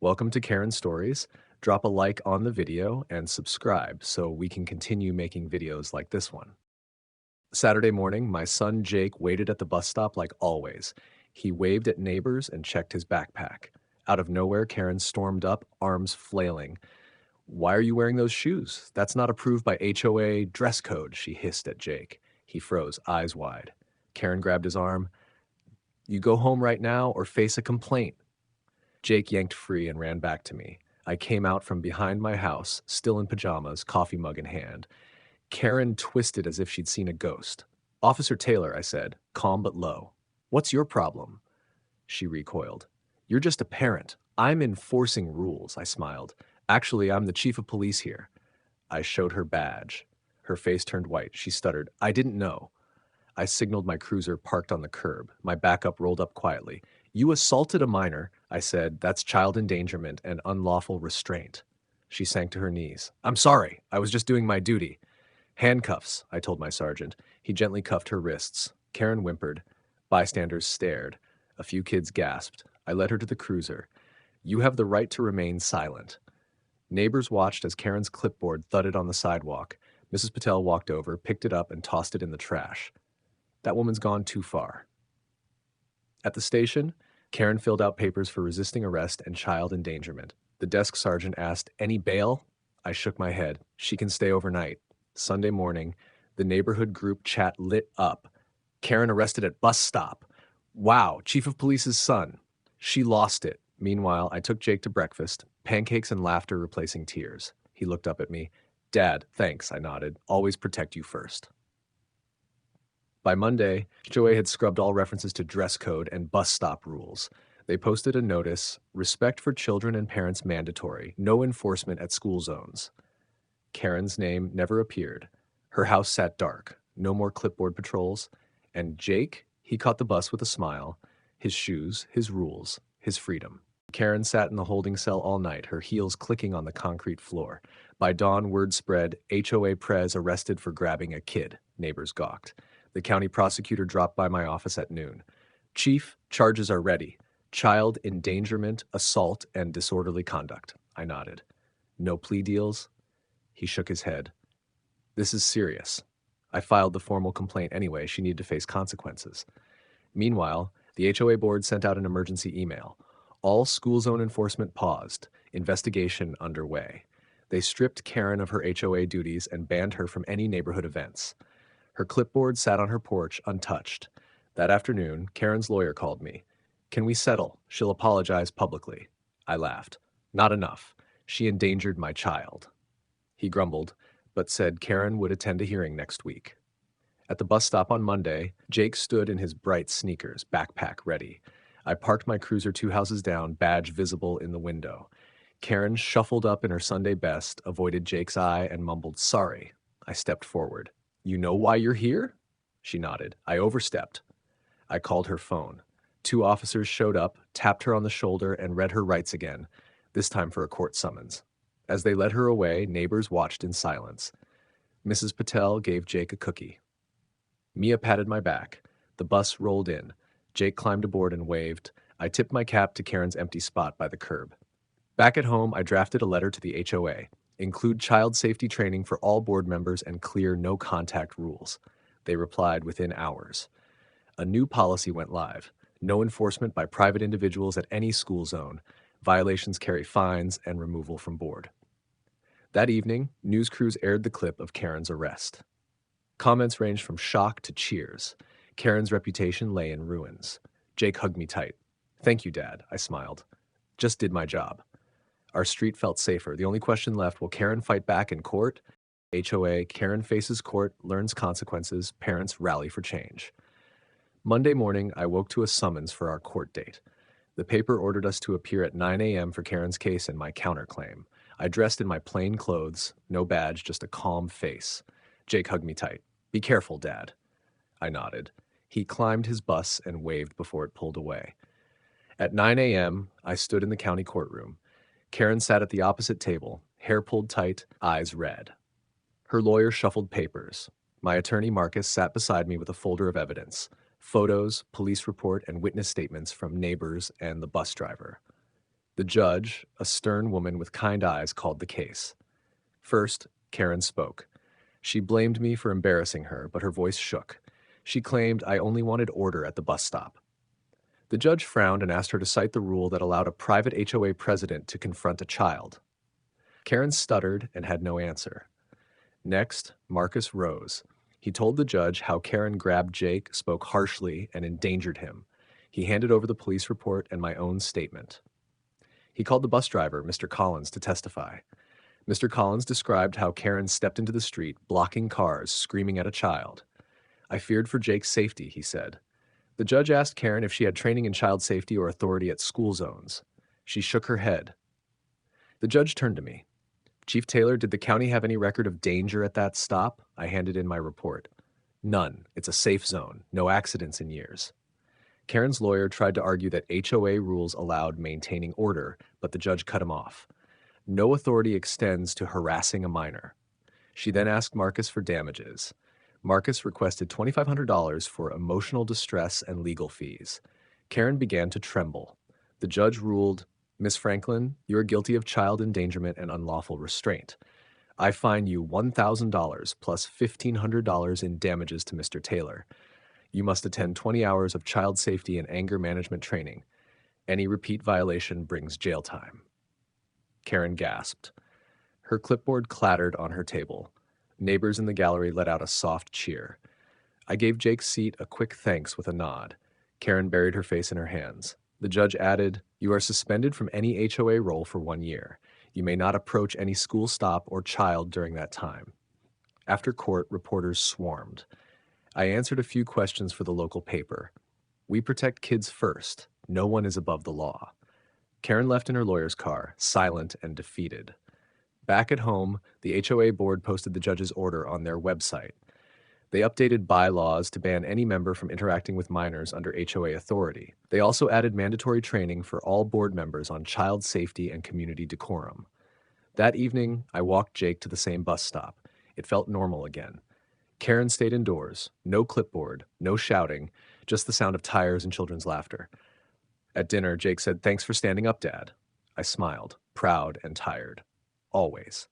Welcome to Karen Stories. Drop a like on the video and subscribe so we can continue making videos like this one. Saturday morning, my son Jake waited at the bus stop like always. He waved at neighbors and checked his backpack. Out of nowhere, Karen stormed up, arms flailing. "Why are you wearing those shoes? That's not approved by HOA dress code," she hissed at Jake. He froze, eyes wide. Karen grabbed his arm. "You go home right now or face a complaint." Jake yanked free and ran back to me. I came out from behind my house, still in pajamas, coffee mug in hand. Karen twisted as if she'd seen a ghost. "Officer Taylor," I said, calm but low. "What's your problem?" She recoiled. "You're just a parent. I'm enforcing rules," I smiled. "Actually, I'm the chief of police here." I showed her badge. Her face turned white. She stuttered, "I didn't know." I signaled my cruiser parked on the curb. My backup rolled up quietly. "You assaulted a minor," I said. "That's child endangerment and unlawful restraint." She sank to her knees. "I'm sorry. I was just doing my duty." "Handcuffs," I told my sergeant. He gently cuffed her wrists. Karen whimpered. Bystanders stared. A few kids gasped. I led her to the cruiser. "You have the right to remain silent." Neighbors watched as Karen's clipboard thudded on the sidewalk. Mrs. Patel walked over, picked it up, and tossed it in the trash. That woman's gone too far. At the station, Karen filled out papers for resisting arrest and child endangerment. The desk sergeant asked, "Any bail?" I shook my head. "She can stay overnight." Sunday morning, the neighborhood group chat lit up. "Karen arrested at bus stop. Wow, chief of police's son." She lost it. Meanwhile, I took Jake to breakfast, pancakes and laughter replacing tears. He looked up at me. "Dad, thanks," I nodded. "Always protect you first." By Monday, HOA had scrubbed all references to dress code and bus stop rules. They posted a notice, "Respect for children and parents mandatory, no enforcement at school zones." Karen's name never appeared. Her house sat dark, no more clipboard patrols. And Jake, he caught the bus with a smile. His shoes, his rules, his freedom. Karen sat in the holding cell all night, her heels clicking on the concrete floor. By dawn, word spread, HOA Prez arrested for grabbing a kid. Neighbors gawked. The county prosecutor dropped by my office at noon. "Chief, charges are ready. Child endangerment, assault, and disorderly conduct." I nodded. "No plea deals?" He shook his head. "This is serious." I filed the formal complaint anyway. She needed to face consequences. Meanwhile, the HOA board sent out an emergency email. All school zone enforcement paused. Investigation underway. They stripped Karen of her HOA duties and banned her from any neighborhood events. Her clipboard sat on her porch, untouched. That afternoon, Karen's lawyer called me. "Can we settle? She'll apologize publicly." I laughed. "Not enough. She endangered my child." He grumbled, but said Karen would attend a hearing next week. At the bus stop on Monday, Jake stood in his bright sneakers, backpack ready. I parked my cruiser 2 houses down, badge visible in the window. Karen shuffled up in her Sunday best, avoided Jake's eye, and mumbled, "Sorry." I stepped forward. "You know why you're here?" She nodded. "I overstepped." I called her phone. 2 officers showed up, tapped her on the shoulder, and read her rights again, this time for a court summons. As they led her away, neighbors watched in silence. Mrs. Patel gave Jake a cookie. Mia patted my back. The bus rolled in. Jake climbed aboard and waved. I tipped my cap to Karen's empty spot by the curb. Back at home, I drafted a letter to the HOA. Include child safety training for all board members and clear no contact rules. They replied within hours. A new policy went live. No enforcement by private individuals at any school zone. Violations carry fines and removal from board. That evening, news crews aired the clip of Karen's arrest. Comments ranged from shock to cheers. Karen's reputation lay in ruins. Jake hugged me tight. "Thank you, Dad," I smiled. "Just did my job." Our street felt safer. The only question left, will Karen fight back in court? HOA, Karen faces court, learns consequences, parents rally for change. Monday morning, I woke to a summons for our court date. The paper ordered us to appear at 9 a.m. for Karen's case and my counterclaim. I dressed in my plain clothes, no badge, just a calm face. Jake hugged me tight. "Be careful, Dad." I nodded. He climbed his bus and waved before it pulled away. At 9 a.m., I stood in the county courtroom. Karen sat at the opposite table, hair pulled tight, eyes red. Her lawyer shuffled papers. My attorney, Marcus, sat beside me with a folder of evidence. Photos, police report, and witness statements from neighbors and the bus driver. The judge, a stern woman with kind eyes, called the case. First, Karen spoke. She blamed me for embarrassing her, but her voice shook. She claimed I only wanted order at the bus stop. The judge frowned and asked her to cite the rule that allowed a private HOA president to confront a child. Karen stuttered and had no answer. Next, Marcus rose. He told the judge how Karen grabbed Jake, spoke harshly, and endangered him. He handed over the police report and my own statement. He called the bus driver, Mr. Collins, to testify. Mr. Collins described how Karen stepped into the street, blocking cars, screaming at a child. I feared for Jake's safety, he said. The judge asked Karen if she had training in child safety or authority at school zones. She shook her head. The judge turned to me. Chief Taylor, did the county have any record of danger at that stop? I handed in my report. None. It's a safe zone. No accidents in years. Karen's lawyer tried to argue that HOA rules allowed maintaining order, but the judge cut him off. No authority extends to harassing a minor. She then asked Marcus for damages. Marcus requested $2,500 for emotional distress and legal fees. Karen began to tremble. The judge ruled, Miss Franklin, you are guilty of child endangerment and unlawful restraint. I fine you $1,000 plus $1,500 in damages to Mr. Taylor. You must attend 20 hours of child safety and anger management training. Any repeat violation brings jail time. Karen gasped. Her clipboard clattered on her table. Neighbors in the gallery let out a soft cheer. I gave Jake's seat a quick thanks with a nod. Karen buried her face in her hands. The judge added, You are suspended from any HOA role for 1 year. You may not approach any school stop or child during that time. After court, reporters swarmed. I answered a few questions for the local paper. We protect kids first. No one is above the law. Karen left in her lawyer's car, silent and defeated. Back at home, the HOA board posted the judge's order on their website. They updated bylaws to ban any member from interacting with minors under HOA authority. They also added mandatory training for all board members on child safety and community decorum. That evening, I walked Jake to the same bus stop. It felt normal again. Karen stayed indoors. No clipboard, no shouting, just the sound of tires and children's laughter. At dinner, Jake said, Thanks for standing up, Dad. I smiled, proud and tired. Always.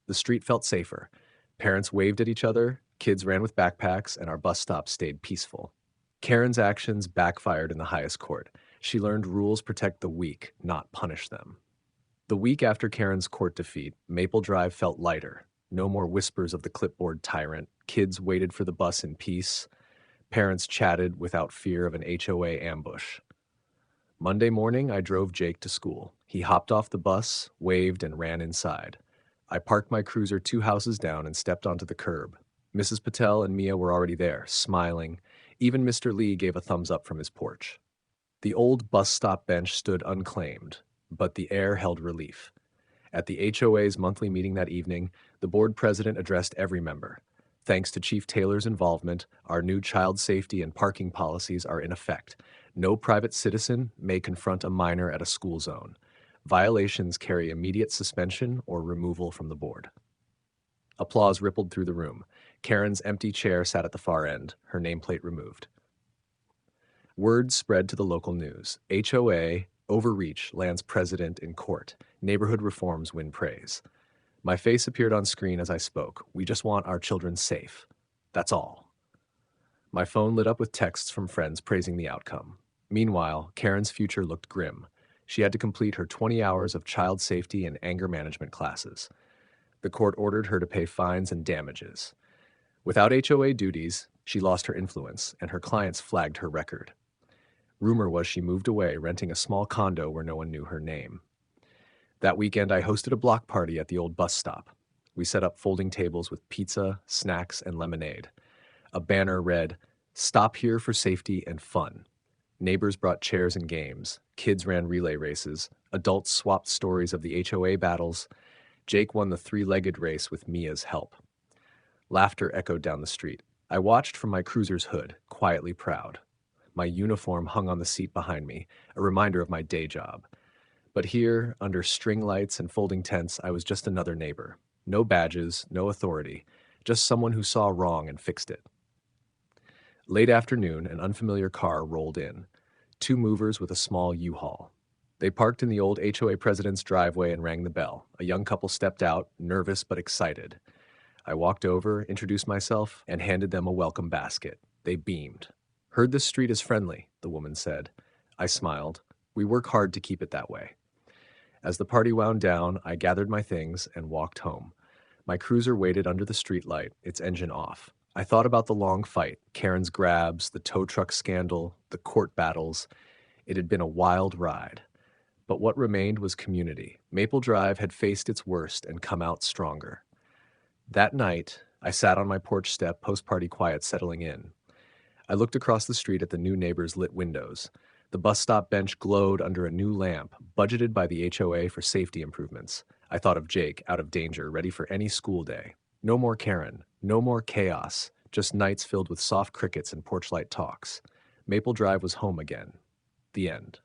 The street felt safer. Parents waved at each other, kids ran with backpacks, and our bus stop stayed peaceful. Karen's actions backfired in the highest court. She learned rules protect the weak, not punish them. The week after Karen's court defeat, Maple Drive felt lighter. No more whispers of the clipboard tyrant. Kids waited for the bus in peace. Parents chatted without fear of an HOA ambush. Monday morning, I drove Jake to school. He hopped off the bus, waved, and ran inside. I parked my cruiser 2 houses down and stepped onto the curb. Mrs. Patel and Mia were already there, smiling. Even Mr. Lee gave a thumbs up from his porch. The old bus stop bench stood unclaimed, but the air held relief. At the HOA's monthly meeting that evening, the board president addressed every member. Thanks to Chief Taylor's involvement, our new child safety and parking policies are in effect. No private citizen may confront a minor at a school zone. Violations carry immediate suspension or removal from the board. Applause rippled through the room. Karen's empty chair sat at the far end, her nameplate removed. Word spread to the local news. HOA overreach lands president in court. Neighborhood reforms win praise. My face appeared on screen as I spoke. We just want our children safe. That's all. My phone lit up with texts from friends praising the outcome. Meanwhile, Karen's future looked grim. She had to complete her 20 hours of child safety and anger management classes. The court ordered her to pay fines and damages. Without HOA duties, she lost her influence, and her clients flagged her record. Rumor was she moved away, renting a small condo where no one knew her name. That weekend, I hosted a block party at the old bus stop. We set up folding tables with pizza, snacks, and lemonade. A banner read, "Stop here for safety and fun." Neighbors brought chairs and games. Kids ran relay races. Adults swapped stories of the HOA battles. Jake won the 3-legged race with Mia's help. Laughter echoed down the street. I watched from my cruiser's hood, quietly proud. My uniform hung on the seat behind me, a reminder of my day job. But here, under string lights and folding tents, I was just another neighbor. No badges, no authority, just someone who saw wrong and fixed it. Late afternoon, an unfamiliar car rolled in. 2 movers with a small U-Haul. They parked in the old HOA president's driveway and rang the bell. A young couple stepped out, nervous but excited. I walked over, introduced myself, and handed them a welcome basket. They beamed. "Heard this street is friendly," the woman said. I smiled. "We work hard to keep it that way." As the party wound down, I gathered my things and walked home. My cruiser waited under the streetlight, its engine off. I thought about the long fight, Karen's grabs, the tow truck scandal, the court battles. It had been a wild ride. But what remained was community. Maple Drive had faced its worst and come out stronger. That night, I sat on my porch step, post-party quiet settling in. I looked across the street at the new neighbors' lit windows. The bus stop bench glowed under a new lamp, budgeted by the HOA for safety improvements. I thought of Jake, out of danger, ready for any school day. No more Karen, no more chaos, just nights filled with soft crickets and porch light talks. Maple Drive was home again. The end.